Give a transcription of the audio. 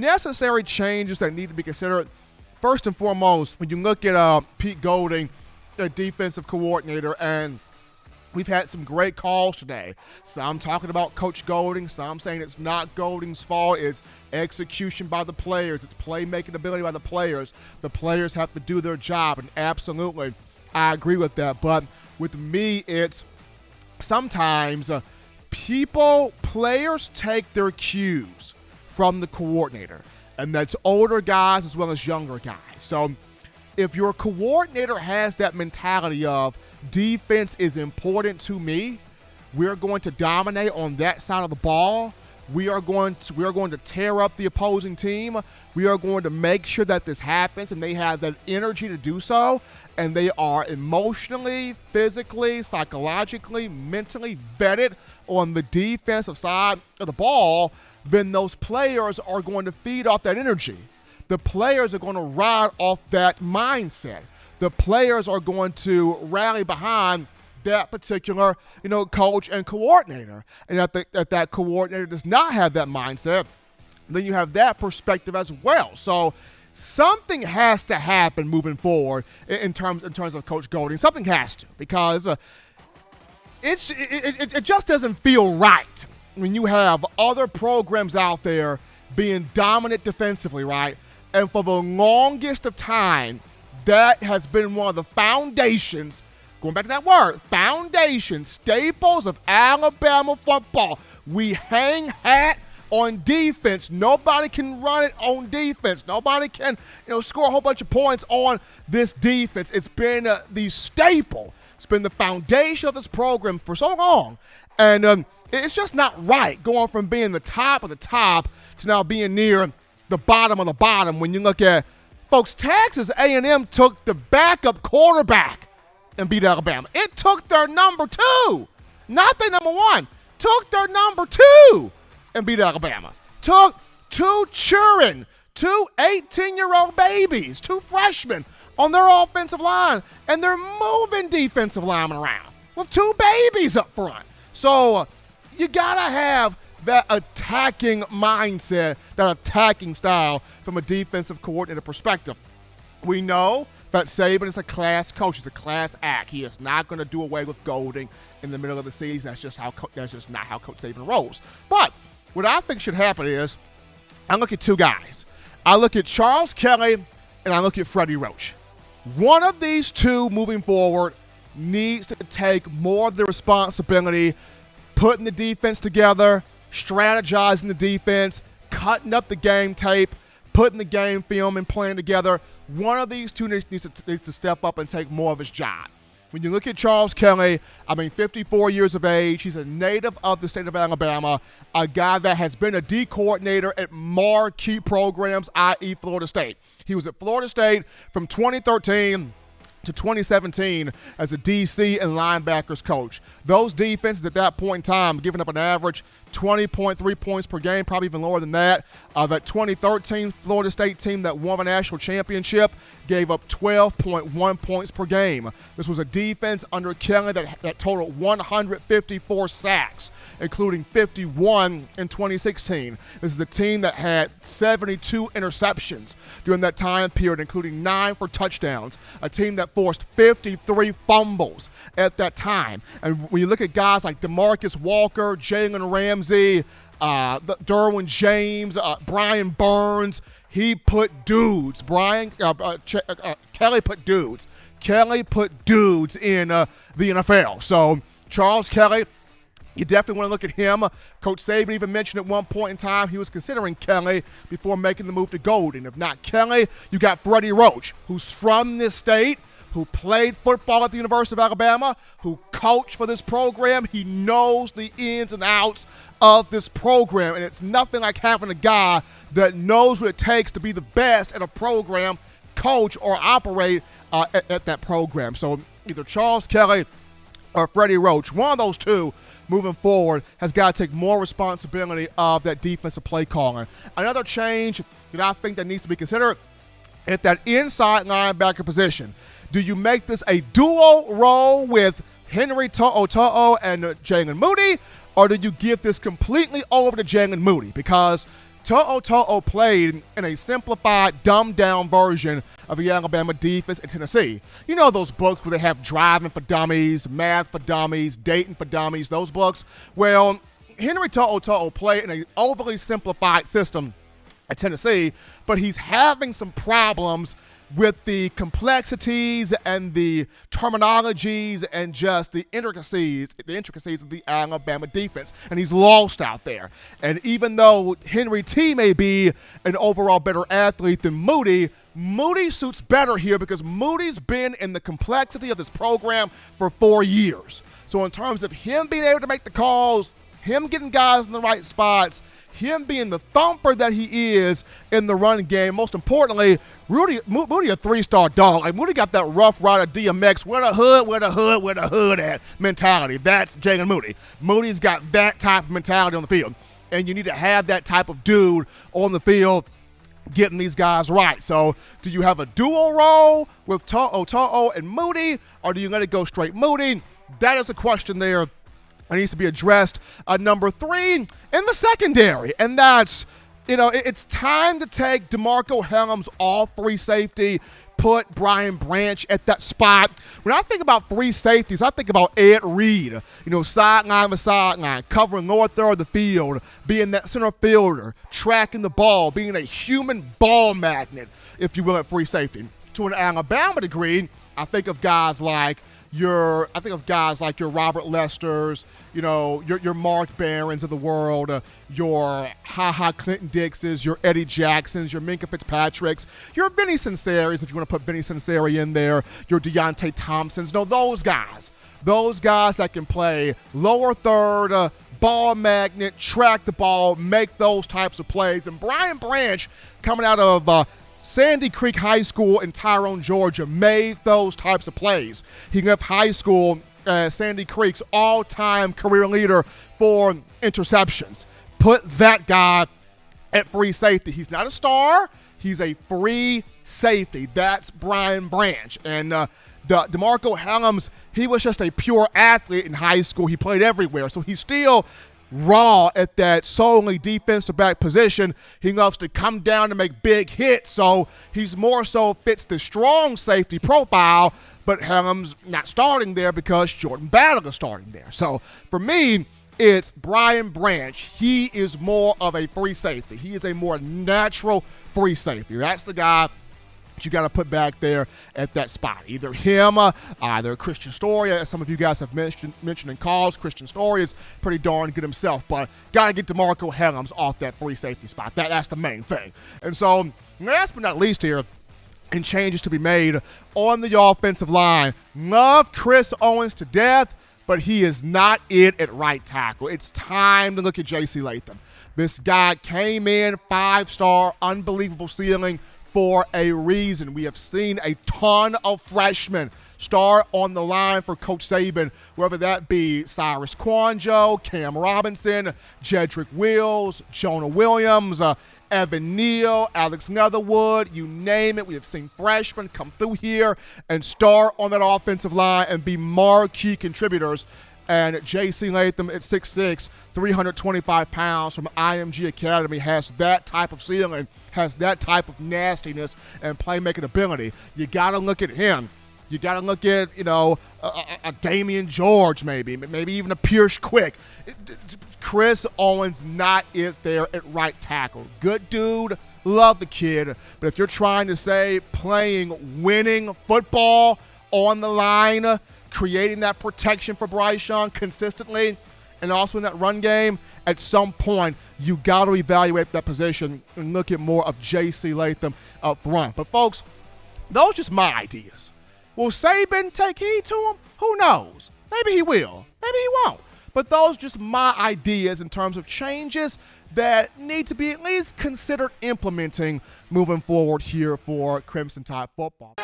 necessary changes that need to be considered. First and foremost, when you look at Pete Golding, the defensive coordinator, and we've had some great calls today. Some talking about Coach Golding, some saying it's not Golding's fault, it's execution by the players, it's playmaking ability by the players. The players have to do their job, and absolutely, I agree with that. But with me, it's sometimes players take their cues from the coordinator, and that's older guys as well as younger guys. So if your coordinator has that mentality of defense is important to me, we're going to dominate on that side of the ball, we are going to tear up the opposing team, we are going to make sure that this happens, and they have that energy to do so, and they are emotionally, physically, psychologically, mentally vetted on the defensive side of the ball, then those players are going to feed off that energy. The players are going to ride off that mindset. The players are going to rally behind that particular, coach and coordinator. And if that coordinator does not have that mindset, then you have that perspective as well. So something has to happen moving forward in terms of Coach Golding. Something has to, because it just doesn't feel right when you have other programs out there being dominant defensively, right? And for the longest of time, that has been one of the foundations, going back to that word, foundation, staples of Alabama football. We hang hat on defense. Nobody can run it on defense. Nobody can, score a whole bunch of points on this defense. It's been the staple. It's been the foundation of this program for so long. And it's just not right going from being the top of the top to now being near the bottom of the bottom. When you look at, folks, Texas A&M took the backup quarterback and beat Alabama. It took their number 2, not their number 1. Took their number 2 and beat Alabama. Took two 18-year-old babies, 2 freshmen on their offensive line, and they're moving defensive linemen around with 2 babies up front. So you got to have that attacking mindset, that attacking style from a defensive coordinator perspective. We know that Saban is a class coach. He's a class act. He is not going to do away with Golding in the middle of the season. That's just not how Coach Saban rolls. But what I think should happen is I look at 2 guys. I look at Charles Kelly and I look at Freddie Roach. One of these 2 moving forward needs to take more of the responsibility, putting the defense together, strategizing the defense, cutting up the game tape, putting the game film and playing together. One of these 2 needs to step up and take more of his job. When you look at Charles Kelly, 54 years of age. He's a native of the state of Alabama, a guy that has been a D coordinator at marquee programs, i.e. Florida State. He was at Florida State from 2013 to 2017 as a DC and linebackers coach. Those defenses at that point in time giving up an average 20.3 points per game, probably even lower than that. That 2013 Florida State team that won a national championship gave up 12.1 points per game. This was a defense under Kelly that totaled 154 sacks, including 51 in 2016. This is a team that had 72 interceptions during that time period, including 9 for touchdowns. A team that forced 53 fumbles at that time. And when you look at guys like DeMarcus Walker, Jalen Ramsey, Derwin James, Brian Burns, he put dudes. Kelly put dudes. Kelly put dudes in the NFL. So Charles Kelly, you definitely want to look at him. Coach Saban even mentioned at one point in time he was considering Kelly before making the move to Golding. If not Kelly, you got Freddie Roach, who's from this state, who played football at the University of Alabama, who coached for this program. He knows the ins and outs of this program, and it's nothing like having a guy that knows what it takes to be the best at a program, coach or operate at that program. So either Charles Kelly or Freddie Roach, one of those 2 moving forward has got to take more responsibility of that defensive play calling. Another change that I think that needs to be considered at that inside linebacker position. Do you make this a duo role with Henry To'o and JAYLEN Moody, or do you give this completely over to JAYLEN Moody? Because To'o played in a simplified, dumbed-down version of the Alabama defense in Tennessee. You know those books where they have Driving for Dummies, Math for Dummies, Dating for Dummies, those books? Well, Henry To'o played in an overly simplified system at Tennessee, but he's having some problems with the complexities and the terminologies and just the intricacies of the Alabama defense. And he's lost out there. And even though Henry T may be an overall better athlete than Moody, Moody suits better here because Moody's been in the complexity of this program for 4 years. So in terms of him being able to make the calls, him getting guys in the right spots, him being the thumper that he is in the run game, most importantly, Moody a 3-star dog. Like Moody got that Rough Rider DMX, where the hood at mentality. That's Jalen Moody. Moody's got that type of mentality on the field. And you need to have that type of dude on the field getting these guys right. So do you have a duo role with To'o and Moody, or do you let it go straight Moody? That is a question there. It needs to be addressed. Number 3 in the secondary, and that's, it's time to take DeMarco Hellams off free safety, put Brian Branch at that spot. When I think about free safeties, I think about Ed Reed, sideline to sideline, covering lower third of the field, being that center fielder, tracking the ball, being a human ball magnet, if you will, at free safety. To an Alabama degree, I think of guys like your Robert Lesters, your Mark Barons of the world, your Clinton Dixes, your Eddie Jacksons, your Minka Fitzpatricks, your Vinny Sinceris, if you want to put Vinny Sinceri in there, your Deontay Thompsons. No, those guys that can play lower third, ball magnet, track the ball, make those types of plays. And Brian Branch, coming out of Sandy Creek High School in Tyrone, Georgia, made those types of plays. He left high school as Sandy Creek's all-time career leader for interceptions. Put that guy at free safety. He's not a star. He's a free safety. That's Brian Branch. And DeMarco Hellams, he was just a pure athlete in high school. He played everywhere. So he's still raw at that solely defensive back position. He loves to come down and make big hits, so he's more so fits the strong safety profile, but Hellams not starting there because Jordan Battle is starting there. So for me, it's Brian Branch. He is more of a free safety. He is a more natural free safety. That's the guy you got to put back there at that spot. Either him, either Christian Story, as some of you guys have mentioned in calls. Christian Story is pretty darn good himself, but got to get DeMarco Hellams off that free safety spot. That's the main thing. And so, last but not least here, and changes to be made on the offensive line. Love Chris Owens to death, but he is not it at right tackle. It's time to look at J.C. Latham. This guy came in 5-star, unbelievable ceiling, for a reason. We have seen a ton of freshmen start on the line for Coach Saban, whether that be Cyrus Quanjo, Cam Robinson, Jedrick Wills, Jonah Williams, Evan Neal, Alex Leatherwood, you name it. We have seen freshmen come through here and start on that offensive line and be marquee contributors. And J.C. Latham at 6'6", 325 pounds from IMG Academy has that type of ceiling, has that type of nastiness and playmaking ability. You got to look at him. You got to look at, a Damian George maybe even a Pierce Quick. Chris Owens not it there at right tackle. Good dude, love the kid. But if you're trying to say playing winning football on the line, creating that protection for Bryce Young consistently, and also in that run game, at some point, you got to evaluate that position and look at more of J.C. Latham up front. But, folks, those are just my ideas. Will Saban take heed to them? Who knows? Maybe he will. Maybe he won't. But those are just my ideas in terms of changes that need to be at least considered implementing moving forward here for Crimson Tide football.